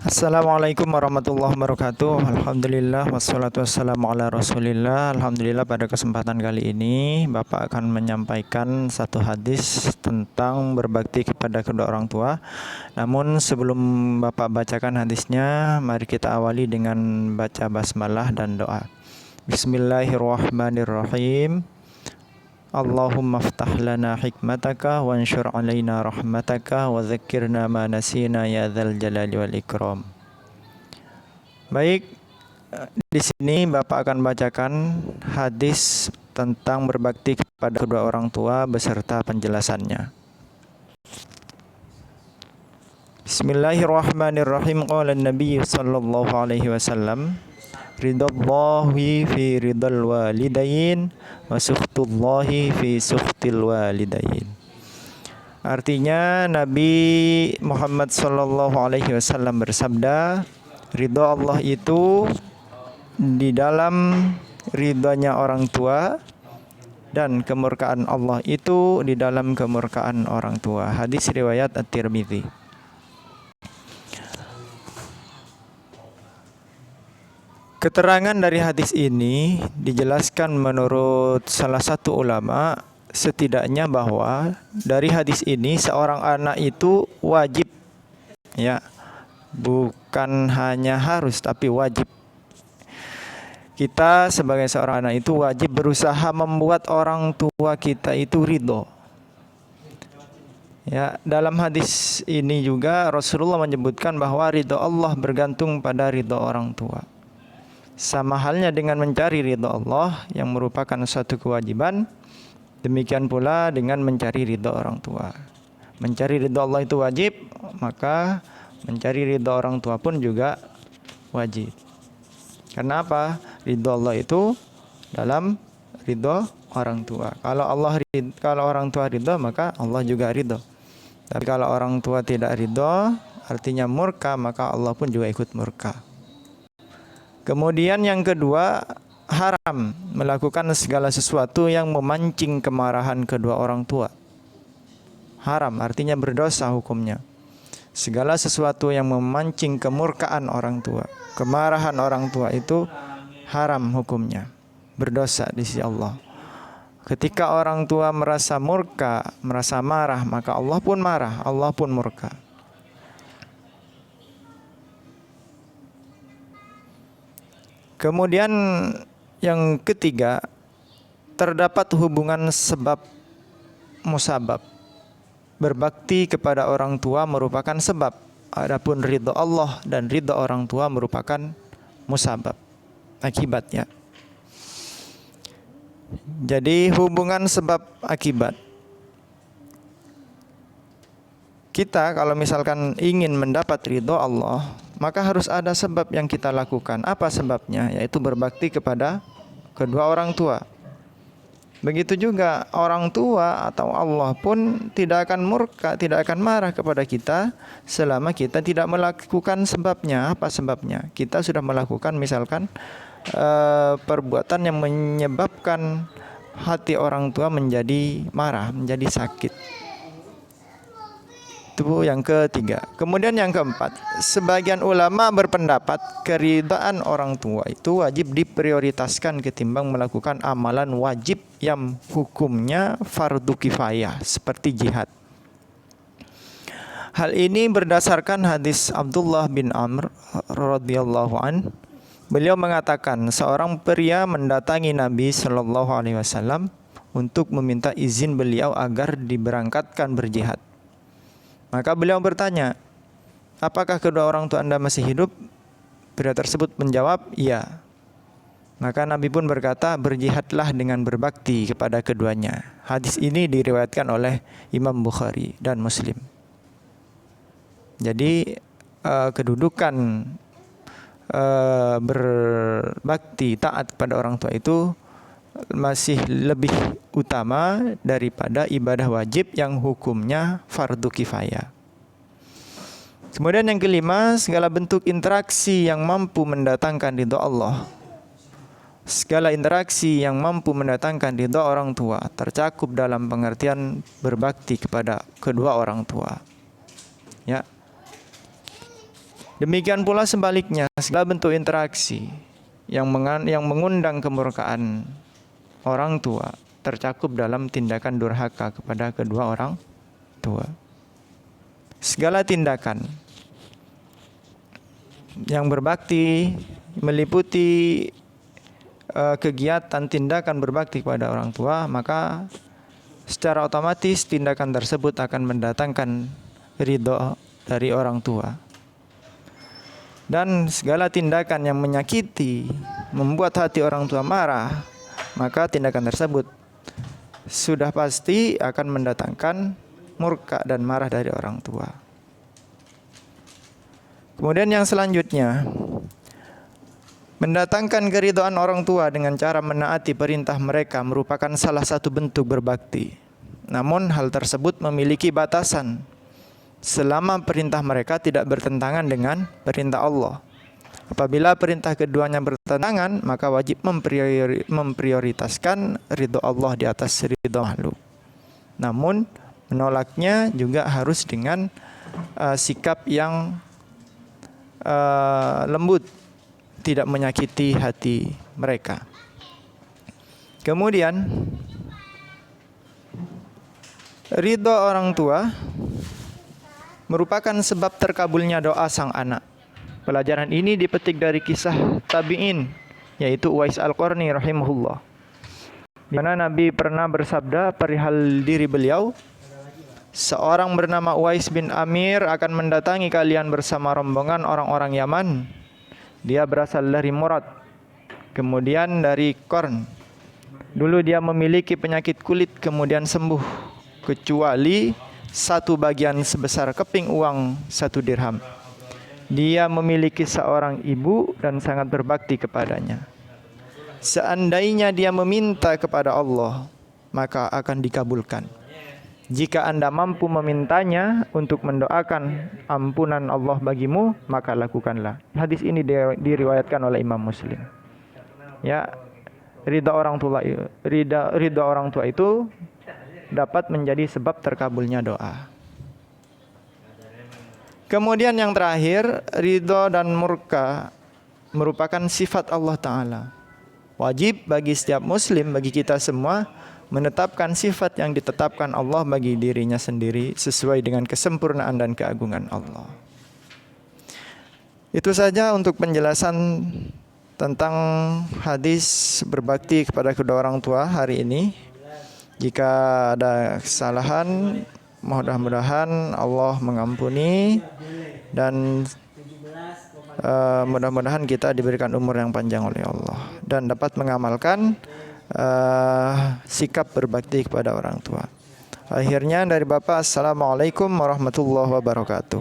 Assalamualaikum warahmatullahi wabarakatuh. Alhamdulillah wassalatu wassalamu ala rasulillah. Alhamdulillah pada kesempatan kali ini Bapak akan menyampaikan satu hadis tentang berbakti kepada kedua orang tua. Namun sebelum Bapak bacakan hadisnya, mari kita awali dengan baca basmalah dan doa. Bismillahirrahmanirrahim. Allahumma ftah lana hikmataka wa ansyur alaina rahmataka wa zakirna ma nasina ya dzal jalali wal ikram. Baik, di sini Bapak akan bacakan hadis tentang berbakti kepada kedua orang tua beserta penjelasannya. Bismillahirrahmanirrahim. Qala an-nabiy sallallahu alaihi wasallam, ridallahi fi ridal walidain wa sukhtullahi fi sukhtil walidain. Artinya Nabi Muhammad sallallahu alaihi wasallam bersabda, ridha Allah itu di dalam ridhanya orang tua dan kemurkaan Allah itu di dalam kemurkaan orang tua. Hadis riwayat At-Tirmidzi. Keterangan dari hadis ini dijelaskan menurut salah satu ulama, setidaknya bahwa dari hadis ini seorang anak itu wajib, ya, bukan hanya harus tapi wajib. Kita sebagai seorang anak itu wajib berusaha membuat orang tua kita itu ridho. Ya, dalam hadis ini juga Rasulullah menyebutkan bahwa ridho Allah bergantung pada ridho orang tua. Sama halnya dengan mencari ridho Allah yang merupakan suatu kewajiban, demikian pula dengan mencari ridho orang tua. Mencari ridho Allah itu wajib, maka mencari ridho orang tua pun juga wajib. Karena apa? Ridho Allah itu dalam ridho orang tua. Kalau orang tua ridho, maka Allah juga ridho. Tapi kalau orang tua tidak ridho, artinya murka, maka Allah pun juga ikut murka. Kemudian yang kedua, haram melakukan segala sesuatu yang memancing kemarahan kedua orang tua. Haram artinya berdosa hukumnya. Segala sesuatu yang memancing kemurkaan orang tua, kemarahan orang tua itu haram hukumnya, berdosa di sisi Allah. Ketika orang tua merasa murka, merasa marah, maka Allah pun marah, Allah pun murka. Kemudian yang ketiga, terdapat hubungan sebab musabab. Berbakti kepada orang tua merupakan sebab. Adapun ridho Allah dan ridho orang tua merupakan musabab, akibatnya. Jadi hubungan sebab akibat. Kita kalau misalkan ingin mendapat ridho Allah, maka harus ada sebab yang kita lakukan. Apa sebabnya? Yaitu berbakti kepada kedua orang tua. Begitu juga orang tua atau Allah pun tidak akan murka, tidak akan marah kepada kita selama kita tidak melakukan sebabnya. Apa sebabnya? Kita sudah melakukan misalkan perbuatan yang menyebabkan hati orang tua menjadi marah, menjadi sakit. Itu yang ketiga. Kemudian yang keempat, sebagian ulama berpendapat keridhaan orang tua itu wajib diprioritaskan ketimbang melakukan amalan wajib yang hukumnya fardu kifayah seperti jihad. Hal ini berdasarkan hadis Abdullah bin Amr radhiyallahu an. Beliau mengatakan seorang pria mendatangi Nabi sallallahu alaihi wasallam untuk meminta izin beliau agar diberangkatkan berjihad. Maka beliau bertanya, apakah kedua orang tua Anda masih hidup? Pria tersebut menjawab, iya. Maka Nabi pun berkata, berjihadlah dengan berbakti kepada keduanya. Hadis ini diriwayatkan oleh Imam Bukhari dan Muslim. Jadi kedudukan berbakti taat kepada orang tua itu masih lebih utama daripada ibadah wajib yang hukumnya fardu kifayah. Kemudian yang kelima, segala bentuk interaksi yang mampu mendatangkan ridho Allah. Segala interaksi yang mampu mendatangkan ridho orang tua tercakup dalam pengertian berbakti kepada kedua orang tua. Ya. Demikian pula sebaliknya, segala bentuk interaksi yang mengundang kemurkaan orang tua tercakup dalam tindakan durhaka kepada kedua orang tua. Segala tindakan yang berbakti meliputi kegiatan tindakan berbakti kepada orang tua, maka secara otomatis tindakan tersebut akan mendatangkan ridho dari orang tua. Dan segala tindakan yang menyakiti, membuat hati orang tua marah, maka tindakan tersebut sudah pasti akan mendatangkan murka dan marah dari orang tua. Kemudian yang selanjutnya, mendatangkan keridhaan orang tua dengan cara menaati perintah mereka merupakan salah satu bentuk berbakti. Namun hal tersebut memiliki batasan. Selama perintah mereka tidak bertentangan dengan perintah Allah. Apabila perintah keduanya bertentangan, maka wajib memprioritaskan ridho Allah di atas ridho makhluk. Namun menolaknya juga harus dengan sikap yang lembut, tidak menyakiti hati mereka. Kemudian ridho orang tua merupakan sebab terkabulnya doa sang anak. Pelajaran ini dipetik dari kisah tabi'in, yaitu Uwais Al-Qarni rahimahullah, di mana Nabi pernah bersabda perihal diri beliau, seorang bernama Uwais bin Amir akan mendatangi kalian bersama rombongan orang-orang Yaman. Dia berasal dari Murad, kemudian dari Qarn. Dulu dia memiliki penyakit kulit, kemudian sembuh, kecuali satu bagian sebesar keping uang 1 dirham. Dia memiliki seorang ibu dan sangat berbakti kepadanya. Seandainya dia meminta kepada Allah, maka akan dikabulkan. Jika Anda mampu memintanya untuk mendoakan ampunan Allah bagimu, maka lakukanlah. Hadis ini diriwayatkan oleh Imam Muslim. Ya, ridha orang tua itu dapat menjadi sebab terkabulnya doa. Kemudian yang terakhir, ridho dan murka merupakan sifat Allah Ta'ala. Wajib bagi setiap muslim, bagi kita semua, menetapkan sifat yang ditetapkan Allah bagi dirinya sendiri sesuai dengan kesempurnaan dan keagungan Allah. Itu saja untuk penjelasan tentang hadis berbakti kepada kedua orang tua hari ini. Jika ada kesalahan, mudah-mudahan Allah mengampuni dan mudah-mudahan kita diberikan umur yang panjang oleh Allah dan dapat mengamalkan sikap berbakti kepada orang tua. Akhirnya dari Bapak, Assalamualaikum warahmatullahi wabarakatuh.